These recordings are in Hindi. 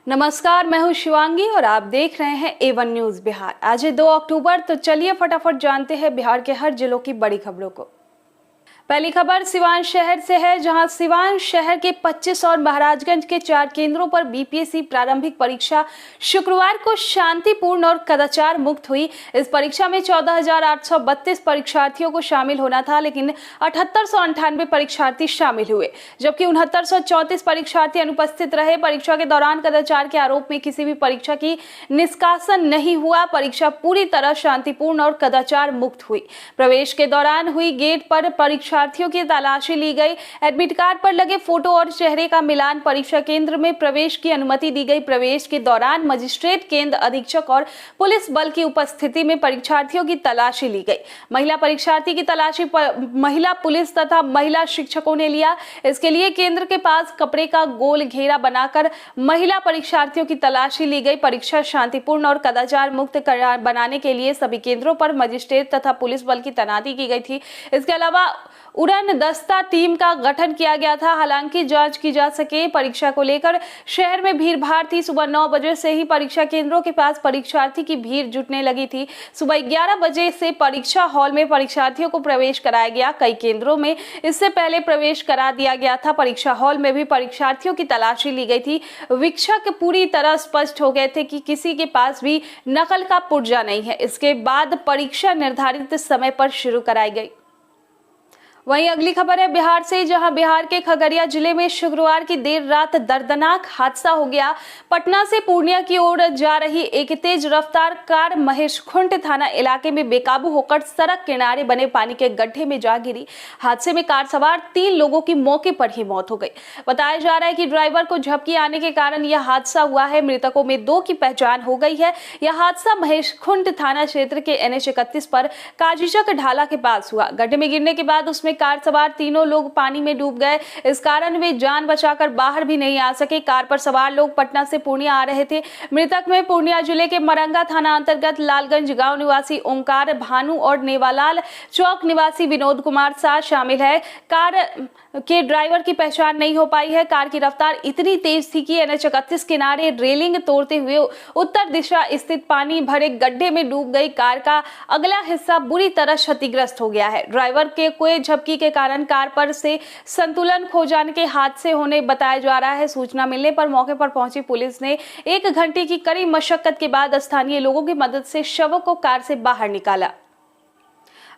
नमस्कार, मैं हूं शिवांगी और आप देख रहे हैं A1 न्यूज बिहार। आज है 2 अक्टूबर, तो चलिए फटाफट जानते हैं बिहार के हर जिलों की बड़ी खबरों को। पहली खबर सिवान शहर से है, जहां सिवान शहर के 25 और महाराजगंज के 4 केंद्रों पर बीपीएससी प्रारंभिक परीक्षा शुक्रवार को शांतिपूर्ण और कदाचार मुक्त हुई। इस परीक्षा में 14,832 परीक्षार्थियों को शामिल होना था, लेकिन 7,898 परीक्षार्थी शामिल हुए, जबकि 6,934 परीक्षार्थी अनुपस्थित रहे। परीक्षा के दौरान कदाचार के आरोप में किसी भी परीक्षा की निष्कासन नहीं हुआ। परीक्षा पूरी तरह शांतिपूर्ण और कदाचार मुक्त हुई। प्रवेश के दौरान हुई गेट पर परीक्षार्थियों की तलाशी ली गई। एडमिट कार्ड पर लगे फोटो और चेहरे का मिलान। परीक्षा केंद्र में प्रवेश की अनुमति दी गई। प्रवेश के दौरान मजिस्ट्रेट, केंद्र अधीक्षक और पुलिस बल की उपस्थिति में परीक्षार्थियों की तलाशी ली गई। महिला परीक्षार्थी की तलाशी महिला पुलिस तथा महिला शिक्षकों ने लिया। इसके लिए केंद्र के पास कपड़े का गोल घेरा बनाकर महिला परीक्षार्थियों की तलाशी ली गई। परीक्षा शांतिपूर्ण और कदाचार मुक्त बनाने के लिए सभी केंद्रों पर मजिस्ट्रेट तथा पुलिस बल की तैनाती की गई थी। इसके अलावा उड़न दस्ता टीम का गठन किया गया था। हालांकि जांच की जा सके, परीक्षा को लेकर शहर में भीड़ भाड़ थी। सुबह 9 बजे से ही परीक्षा केंद्रों के पास परीक्षार्थी की भीड़ जुटने लगी थी। सुबह 11 बजे से परीक्षा हॉल में परीक्षार्थियों को प्रवेश कराया गया। कई केंद्रों में इससे पहले प्रवेश करा दिया गया था। परीक्षा हॉल में भी परीक्षार्थियों की तलाशी ली गई थी। वीक्षक पूरी तरह स्पष्ट हो गए थे कि किसी के पास भी नकल का पुर्जा नहीं है। इसके बाद परीक्षा निर्धारित समय पर शुरू कराई गई। वहीं अगली खबर है बिहार से, जहां बिहार के खगड़िया जिले में शुक्रवार की देर रात दर्दनाक हादसा हो गया। पटना से पूर्णिया की ओर जा रही एक तेज रफ्तार कार महेशखुंट थाना इलाके में बेकाबू होकर सड़क किनारे बने पानी के गड्ढे में जा गिरी। हादसे में कार सवार 3 लोगों की मौके पर ही मौत हो गई। बताया जा रहा है कि ड्राइवर को झपकी आने के कारण यह हादसा हुआ है। मृतकों में 2 की पहचान हो गई है। यह हादसा महेशखुंट थाना क्षेत्र के NH 31 पर काजीचक ढाला के पास हुआ। गड्ढे में गिरने के बाद उसमें कार सवार 3 लोग पानी में डूब गए। इस कारण वे जान बचाकर बाहर भी नहीं आ सके। कार पर सवार लोग पटना से पूर्णिया आ रहे थे। मृतक में पूर्णिया जिले के मरंगा थाना अंतर्गत लालगंज गांव निवासी ओंकार भानु और नेवालाल चौक निवासी विनोद कुमार शाह शामिल है। कार के ड्राइवर की पहचान नहीं हो पाई है। कार की रफ्तार इतनी तेज थी कि NH 31 किनारे रेलिंग तोड़ते हुए उत्तर दिशा स्थित पानी भरे गड्ढे में डूब गई। कार का अगला हिस्सा बुरी तरह क्षतिग्रस्त हो गया है। ड्राइवर के कोई झपकी के कारण कार पर से संतुलन खो जाने के हादसे होने बताया जा रहा है। सूचना मिलने पर मौके पर पहुंची पुलिस ने 1 घंटे की कड़ी मशक्कत के बाद स्थानीय लोगों की मदद से शवों को कार से बाहर निकाला।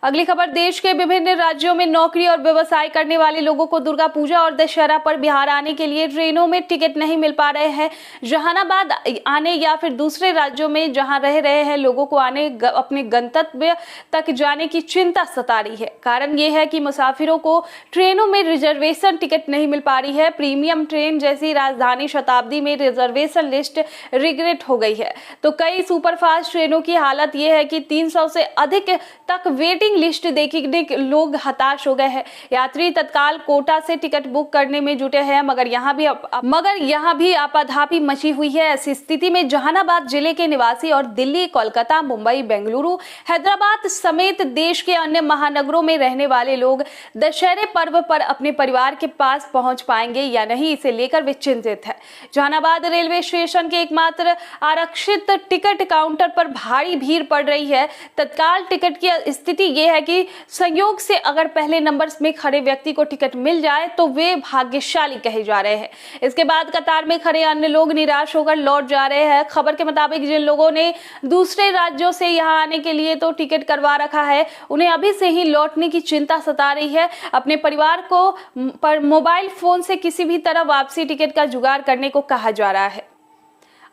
अगली खबर, देश के विभिन्न राज्यों में नौकरी और व्यवसाय करने वाले लोगों को दुर्गा पूजा और दशहरा पर बिहार आने के लिए ट्रेनों में टिकट नहीं मिल पा रहे हैं। जहानाबाद आने या फिर दूसरे राज्यों में जहां रह रहे हैं लोगों को अपने गंतव्य तक जाने की चिंता सता रही है। कारण ये है कि मुसाफिरों को ट्रेनों में रिजर्वेशन टिकट नहीं मिल पा रही है। प्रीमियम ट्रेन जैसी राजधानी शताब्दी में रिजर्वेशन लिस्ट रिग्रेट हो गई है, तो कई सुपरफास्ट ट्रेनों की हालत ये है कि 300 से अधिक तक वेटिंग लिस्ट देखने लोग हताश हो गए हैं। यात्री तत्काल कोटा से टिकट बुक करने में जुटे हैं, मगर यहाँ भी आपाधापी मची हुई है। ऐसी स्थिति में जहानाबाद जिले के निवासी और दिल्ली, कोलकाता, मुंबई, बेंगलुरु, हैदराबाद समेत देश के अन्य महानगरों में रहने वाले लोग दशहरे पर्व पर अपने परिवार के पास पहुंच पाएंगे या नहीं, इसे लेकर वे चिंतित है। जहानाबाद रेलवे स्टेशन के एकमात्र आरक्षित टिकट काउंटर पर भारी भीड़ पड़ रही है। तत्काल टिकट की स्थिति ये है कि संयोग से अगर पहले नंबर में खड़े व्यक्ति को टिकट मिल जाए तो वे भाग्यशाली कहे जा रहे हैं। इसके बाद कतार में खड़े अन्य लोग निराश होकर लौट जा रहे हैं। खबर के मुताबिक जिन लोगों ने दूसरे राज्यों से यहां आने के लिए तो टिकट करवा रखा है, उन्हें अभी से ही लौटने की चिंता सता रही है। अपने परिवार को पर मोबाइल फोन से किसी भी तरह वापसी टिकट का जुगाड़ करने को कहा जा रहा है।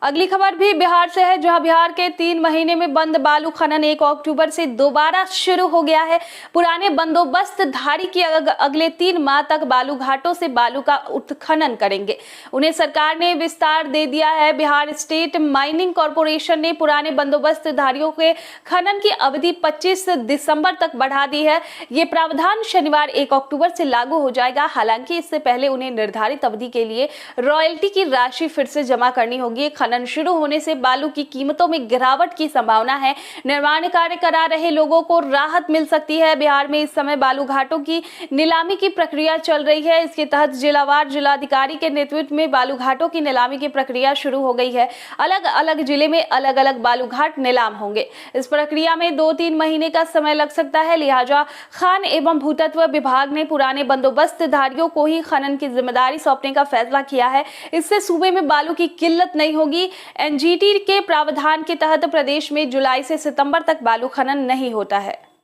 अगली खबर भी बिहार से है, जहां बिहार के 3 महीने में बंद बालू खनन 1 अक्टूबर से दोबारा शुरू हो गया है। पुराने बंदोबस्त धारी की अगले 3 माह तक बालू घाटों से बालू का उत्खनन करेंगे। उन्हें सरकार ने विस्तार दे दिया है। बिहार स्टेट माइनिंग कॉर्पोरेशन ने पुराने बंदोबस्त धारियों के खनन की अवधि 25 दिसंबर तक बढ़ा दी है। ये प्रावधान शनिवार 1 अक्टूबर से लागू हो जाएगा। हालांकि इससे पहले उन्हें निर्धारित अवधि के लिए रॉयल्टी की राशि फिर से जमा करनी होगी। खनन शुरू होने से बालू की कीमतों में गिरावट की संभावना है। निर्माण कार्य करा रहे लोगों को राहत मिल सकती है। बिहार में इस समय बालू घाटों की नीलामी की प्रक्रिया चल रही है। इसके तहत जिलावार जिलाधिकारी के नेतृत्व में बालू घाटों की नीलामी की प्रक्रिया शुरू हो गई है। अलग अलग जिले में अलग अलग बालू घाट नीलाम होंगे। इस प्रक्रिया में 2-3 महीने का समय लग सकता है। लिहाजा खान एवं भूतत्व विभाग ने पुराने बंदोबस्तधारियों को ही खनन की जिम्मेदारी सौंपने का फैसला किया है। इससे सूबे में बालू की किल्लत नहीं होगी। एनजीटी के प्रावधान के तहत प्रदेश में जुलाई से सितंबर तक बालू खनन नहीं होता है।